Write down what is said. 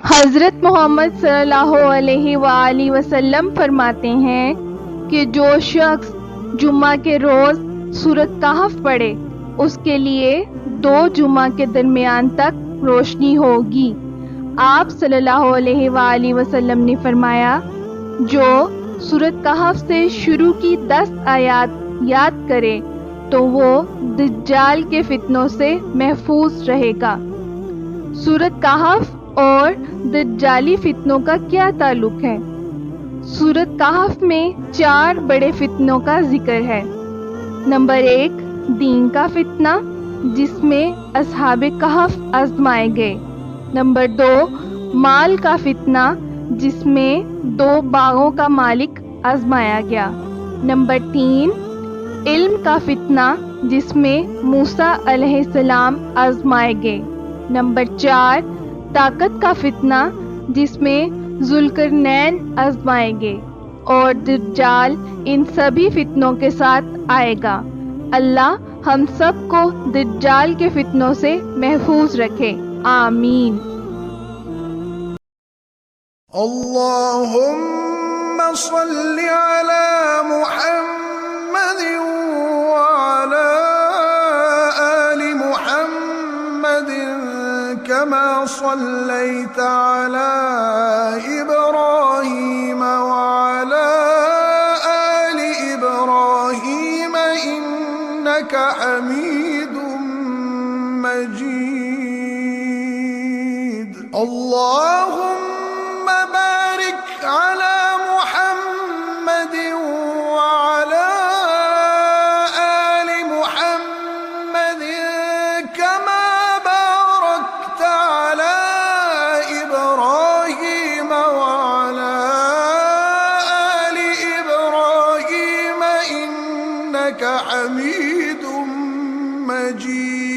حضرت محمد صلی اللہ علیہ وآلہ وسلم فرماتے ہیں کہ جو شخص جمعہ کے روز سورۃ کہف پڑھے اس کے لیے 2 جمعہ کے درمیان تک روشنی ہوگی۔ آپ صلی اللہ علیہ وآلہ وسلم نے فرمایا، جو سورۃ کہف سے شروع کی 10 آیات یاد کرے تو وہ دجال کے فتنوں سے محفوظ رہے گا۔ سورۃ کہف اور دجالی فتنوں کا کیا تعلق ہے؟ سورۃ کہف میں 4 بڑے فتنوں کا ذکر ہے۔ نمبر 1، دین کا فتنہ جس میں اصحاب کہف آزمائے گئے۔ نمبر 2، مال کا فتنہ جس میں 2 باغوں کا مالک آزمایا گیا۔ نمبر 3، علم کا فتنہ جس میں موسیٰ علیہ السلام آزمائے گئے۔ نمبر 4، طاقت کا فتنہ جس میں ذوالقرنین آزمائے گئے۔ اور دجال ان سبھی فتنوں کے ساتھ آئے گا۔ اللہ ہم سب کو دجال کے فتنوں سے محفوظ رکھے، آمین۔ اللهم صل على محمد وعلى آل محمد كما صليت على إبراهيم وعلى آل إبراهيم إنك حميد مجيد۔ اللهم بارك على محمد وعلى آل محمد كما باركت على إبراهيم وعلى آل إبراهيم إنك حميد مجيد۔